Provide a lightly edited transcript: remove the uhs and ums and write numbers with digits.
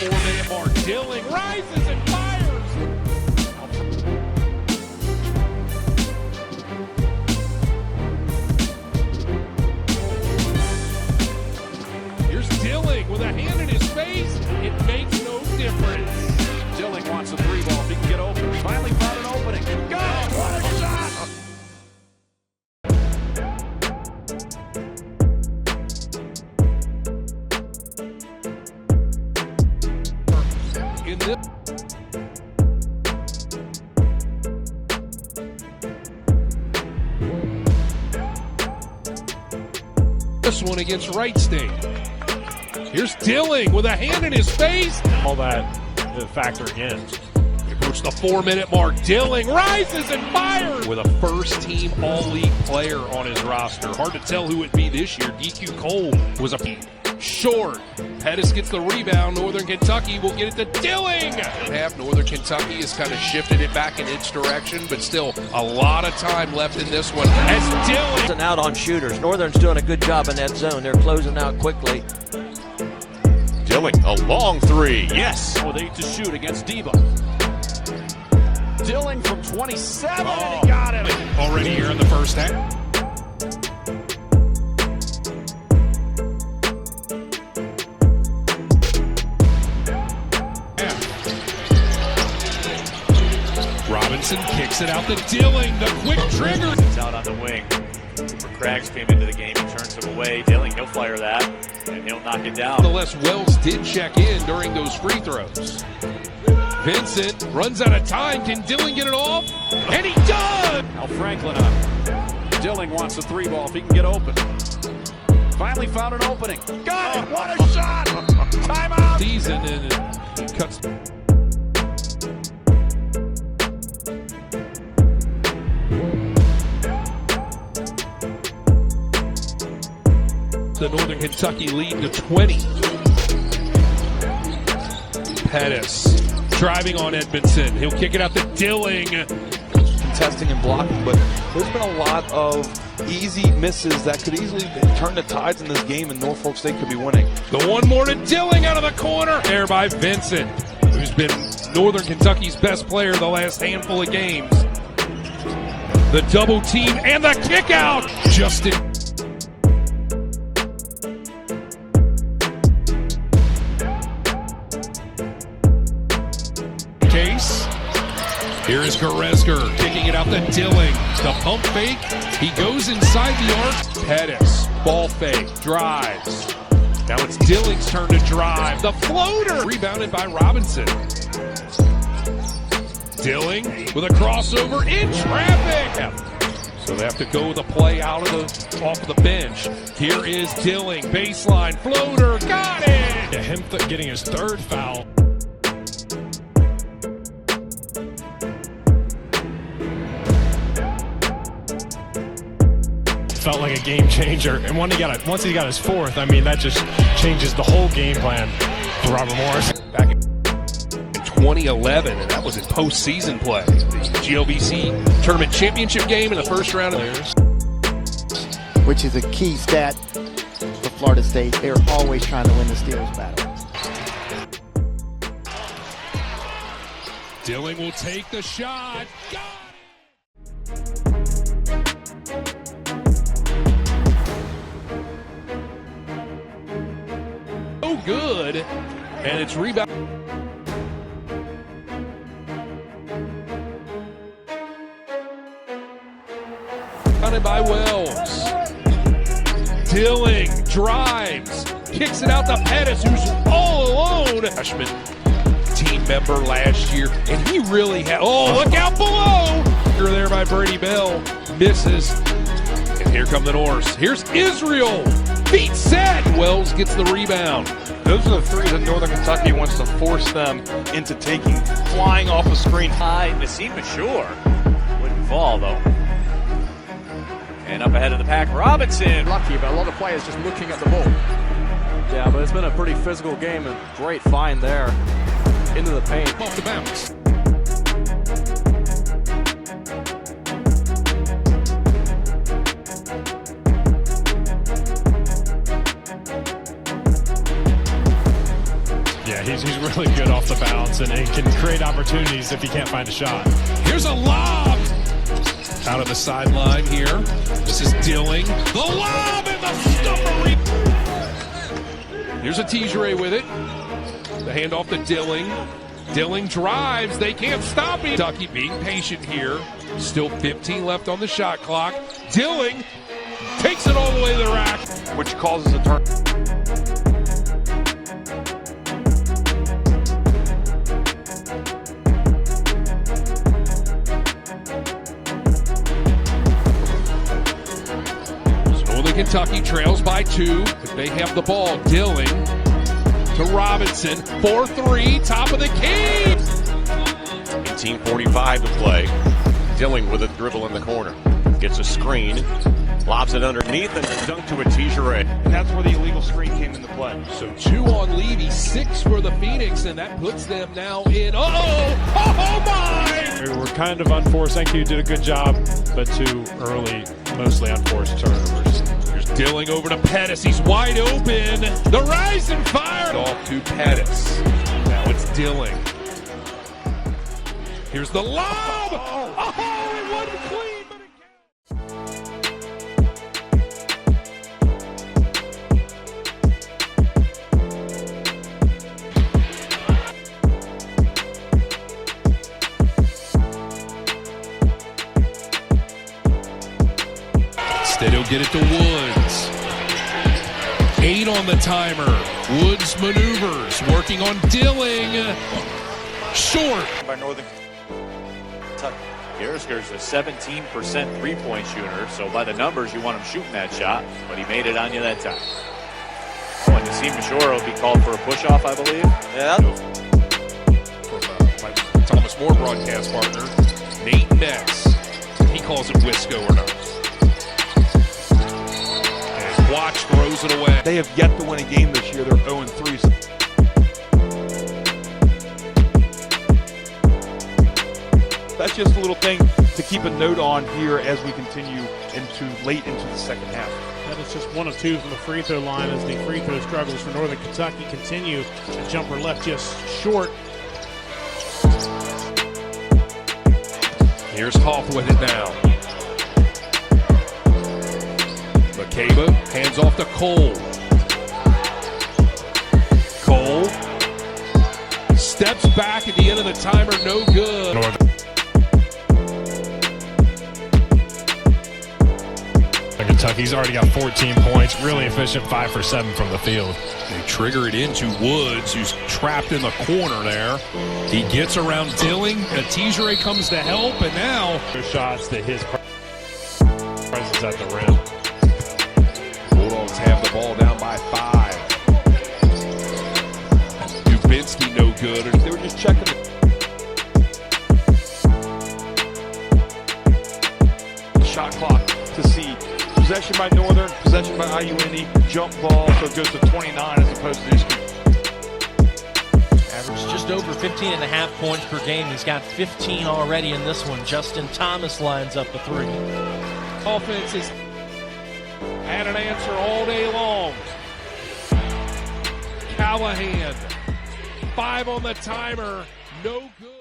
4-minute mark. Dilling rises and fires. Here's Dilling with a hand in his face. It makes no difference. Dilling wants a three ball. If he can get open. Finally found an opening. Got it! What a shot! In this one against Wright State. Here's Dilling with a hand in his face. All that factor again. We approach the 4-minute mark. Dilling rises and fires with a first-team All-League player on his roster. Hard to tell who it'd be this year. DQ Cole was a short. Pettis gets the rebound. Northern Kentucky will get it to Dilling. Half Northern Kentucky has kind of shifted it back in its direction, but still a lot of time left in this one. As Dilling out on shooters. Northern's doing a good job in that zone. They're closing out quickly. Dilling, a long three. Yes. With 8 to shoot against Diva. Dilling from 27. And he got it. Already here in the first half. Robinson kicks it out to Dilling. The quick trigger. It's out on the wing. Craggs came into the game. He turns him away. Dilling, he'll fire that, and he'll knock it down. Nonetheless, Wells did check in during those free throws. Vincent runs out of time. Can Dilling get it off? And he does! Al Franklin up. Dilling wants a three ball if he can get open. Finally found an opening. Got it! What a shot! Timeout! Season and it cuts. The Northern Kentucky lead to 20. Pettis driving on Edmondson. He'll kick it out to Dilling. Contesting and blocking, but there's been a lot of easy misses that could easily turn the tides in this game, and Norfolk State could be winning. The one more to Dilling out of the corner. There by Vincent, who's been Northern Kentucky's best player the last handful of games. The double team and the kick out. Justin. Case. Here is Goretzka kicking it out to Dilling. The pump fake. He goes inside the arc. Pettis. Ball fake. Drives. Now it's Dilling's turn to drive. The floater. Rebounded by Robinson. Dilling with a crossover in traffic. So they have to go with a play out of off the bench. Here is Dilling. Baseline. Floater. Got it. Yeah, him getting his third foul. Felt like a game changer, and once he got his fourth, I mean, that just changes the whole game plan for Robert Morris. Back in 2011, and that was in postseason play. The GLVC Tournament Championship game in the first round of theirs. Which is a key stat for Florida State. They're always trying to win the steals battle. Dilling will take the shot. Got it! So good, and it's rebound. Counted by Wells. Dilling drives, kicks it out to Pettis, who's all alone. Freshman team member last year, and he really had. Oh, look out below! You're there by Brady Bell, misses, and here come the Norse. Here's Israel, feet set. Wells gets the rebound. Those are the threes that Northern Kentucky wants to force them into taking, flying off a screen. High, Nassim Mashur wouldn't fall though. And up ahead of the pack, Robinson. Lucky, but a lot of players just looking at the ball. Yeah, but it's been a pretty physical game, and great find there into the paint. Off the bounce. Yeah, he's really good off the bounce and can create opportunities if he can't find a shot. Here's a lob. Out of the sideline here. This is Dilling. The lob and the stuffery. Here's a Tijere with it. The handoff to Dilling. Dilling drives. They can't stop him. Kentucky being patient here. Still 15 left on the shot clock. Dilling takes it all the way to the rack, which causes a turn. Northern Kentucky trails by 2, but they have the ball. Dilling to Robinson, 4-3, top of the key. 18:45 to play. Dilling with a dribble in the corner. Gets a screen, lobs it underneath, and dunk to a Tijere. And that's where the illegal screen came into play. So 2 on Levy, 6 for the Phoenix, and that puts them now in. Oh my! We're kind of unforced. NQ did a good job, but too early, mostly unforced turnovers. Here's Dilling over to Pettis. He's wide open. The rising fire off to Pettis. Now it's Dilling. Here's the lob. Oh, it wasn't clean, but it Instead, he'll get it to Woods. 8 on the timer. Woods maneuvers, working on Dilling. Short. By Northern Kentucky. Here's a 17% three-point shooter, so by the numbers, you want him shooting that shot, but he made it on you that time. Oh, and Nassim Mashura will be called for a push-off, I believe. Yeah. From my Thomas More broadcast partner, Nate Metz. He calls it Wisco or not. And Watch throws it away. They have yet to win a game this year. They're 0-3. That's just a little thing to keep a note on here as we continue late into the second half. That is just 1 of 2 from the free throw line as the free throw struggles for Northern Kentucky continue. The jumper left just short. Here's Hoff with it now. McCabe hands off to Cole. Cole steps back at the end of the timer, no good. Kentucky's already got 14 points, really efficient, 5 for 7 from the field. They trigger it into Woods, who's trapped in the corner there. He gets around Dilling. Tijere comes to help, and now Shots to his presence at the rim. Bulldogs have the ball down by 5. Dubinsky no good. They were just checking the shot clock to see possession by Northern, possession by IUNE, jump ball, so it goes to 29 as opposed to these. Averaged just over 15.5 points per game. He's got 15 already in this one. Justin Thomas lines up a 3. Offense has had an answer all day long. Callahan, 5 on the timer, no good.